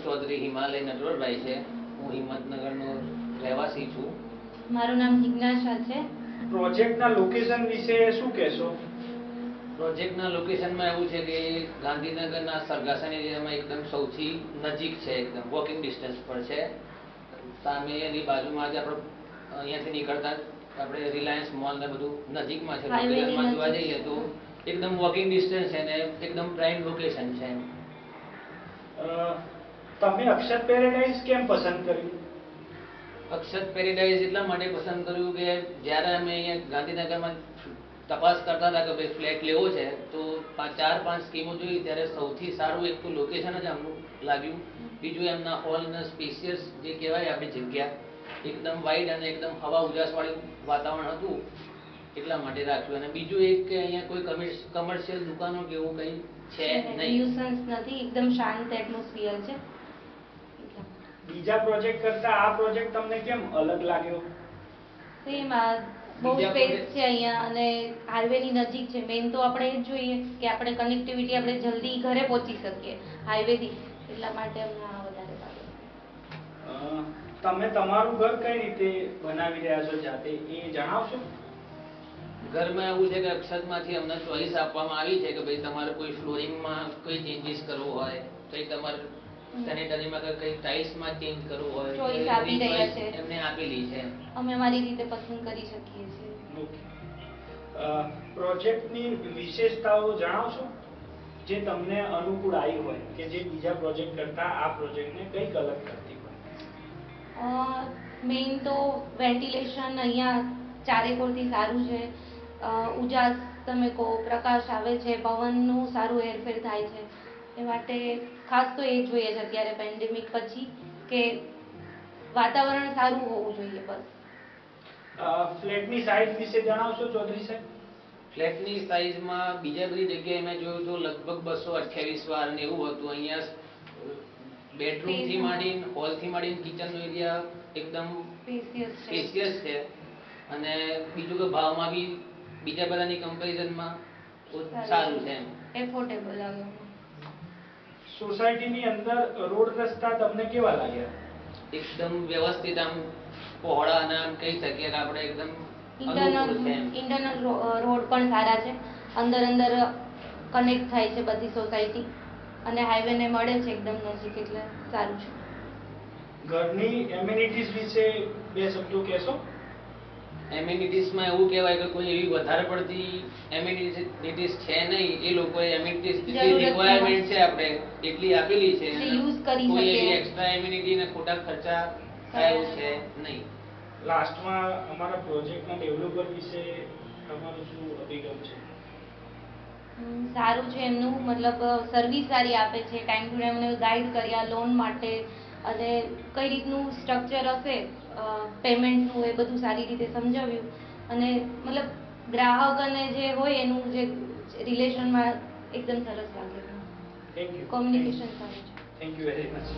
ચૌધરી હિમાલય નટવરભાઈ છે. હું હિંમતનગરનો રહેવાસી છું. મારું નામ જિજ્ઞાસા છે. પ્રોજેક્ટના લોકેશન વિશે શું કહેશો? પ્રોજેક્ટના લોકેશનમાં એવું છે કે ગાંધીનગરના સરગાસણ એરિયામાં એકદમ સૌથી નજીક છે, એકદમ વોકિંગ ડિસ્ટન્સ પર છે. સામે એની બાજુમાં જ આપણે અહીંયાથી નીકળતા આપણે રિલાયન્સ મોલ ને બધું નજીકમાં છે. લોકેશનમાં જોવા જઈએ તો એકદમ વોકિંગ ડિસ્ટન્સ છે ને એકદમ પ્રાઇમ લોકેશન છે. તમે અક્ષત પેરેડાઇઝ કેમ પસંદ કર્યું? અક્ષત પેરેડાઇઝ એટલા માટે પસંદ કર્યું કે જ્યારે અમે અહીંયા ગાંધીનગરમાં તપાસ કરતા હતા કે ભાઈ ફ્લેટ લેવો છે તો 4-5 સ્કીમો જોઈ ત્યારે સૌથી સારું એક તો લોકેશન જ અમને લાગ્યું. બીજું એમના હોલ અને સ્પેશિયસ જે કહેવાય આપણી જગ્યા એકદમ વાઇડ અને એકદમ હવા ઉજાસવાળું વાતાવરણ હતું એટલા માટે રાખ્યું. અને બીજું એક કે અહીંયા કોઈ કમર્શિયલ દુકાનો કે એવું કંઈ છે નહીં, ન્યુસન્સ નથી, એકદમ શાંત એટમોસ્ફિયર છે. બીજા પ્રોજેક્ટ કરતા આ પ્રોજેક્ટ તમને કેમ અલગ લાગ્યો? સેમ, બહુ સ્પેસ છે અહીંયા અને હાઈવે ની નજીક છે. મેઇન તો આપણે એ જ જોઈએ કે આપણે કનેક્ટિવિટી આપણે જલ્દી ઘરે પહોંચી શકીએ હાઈવે થી, એટલા માટે અમને આ વધારે લાગ્યો. તમે તમારું ઘર કઈ રીતે બનાવી રહ્યા છો જાતે એ જણાવશો? ઘરમાં એવું છે કે અક્ષતમાંથી અમને ચોઈસ આપવામાં આવી છે કે ભાઈ તમારે કોઈ ફ્લોરિંગમાં કોઈ ચેન્જીસ કરવો હોય, કંઈ તમારે સેનેટરીમાં કંઈ ટાઇલ્સમાં ચેન્જ કરવું હોય, ચોઈસ આપી રહ્યા છે, એમને આપેલી છે. અમે અમારી રીતે પસંદ કરી શકીએ છીએ. પ્રોજેક્ટની વિશેષતાઓ જણાવશો જે તમને અનુકૂળ આવી હોય કે જે બીજા પ્રોજેક્ટ કરતા આ પ્રોજેક્ટને કંઈક અલગ કરતી હોય? મેઇન તો વેન્ટિલેશન અહીંયા ચારેકોરથી સારું છે. ઉજાસ તમે કહો, પ્રકાશ આવે છે, પવનનું સારું હેરફેર થાય છે. એ માટે ખાસ તો એ જોઈએ છે અત્યારે પેન્ડેમિક પછી કે વાતાવરણ સારું હોવું જોઈએ. બસ. ફ્લેટની સાઇઝ વિશે જણાવશો ચૌધરી સાહેબ? ફ્લેટની સાઇઝમાં બીજા બધી જગ્યાએ મેં જોયું તો લગભગ 228 વાર ને એવું હતું. અહીંયા બેડરૂમથી માંડીને હોલથી માંડીને કિચનનો એરિયા એકદમ સ્પેશિયસ છે. અને બીજું કે ભાવમાં બી બીજા બધાની કમ્પેરિઝનમાં સારું છે, એફોર્ડેબલ આવે. સોસાયટીની અંદર રોડ રસ્તા તમને કેવા લાગ્યા? એકદમ વ્યવસ્થિત, આમ પહોળા અને આમ કહી શકીએ કે આપણે એકદમ ઇન્ટરનલ રોડ પણ સારા છે. અંદર કનેક્ટ થાય છે બધી સોસાયટી અને હાઈવે ને મળે છે એકદમ નજીક, એટલે સારું છે. ઘરની એમિનિટીઝ વિશે બે શબ્દો કહેશો? એમિનિટીઝમાં એવું કહેવાય કે કોઈ એવી વધારે પડતી એમિનિટીઝ છે નહીં. એ લોકોએ એમિનિટીઝ જે રિક્વાયરમેન્ટ છે આપણે એટલી આપેલી છે, કોઈ એવી એક્સ્ટ્રા એમિનિટી ને ખોટા ખર્ચા થાય એવું છે નહીં. લાસ્ટમાં અમારા પ્રોજેક્ટના ડેવલપર વિશે તમારું શું અભિગમ છે? સારું છે એમનું, મતલબ સર્વિસ સારી આપે છે. ટાઈમ ટુ ટાઈમ મને ગાઈડ કર્યા લોન માટે અને કઈ રીતનું સ્ટ્રક્ચર હશે પેમેન્ટનું એ બધું સારી રીતે સમજાવ્યું. અને મતલબ ગ્રાહક અને જે હોય એનું જે રિલેશનમાં એકદમ સરસ લાગે. Thank you. કોમ્યુનિકેશન સારું છે. Thank you very much.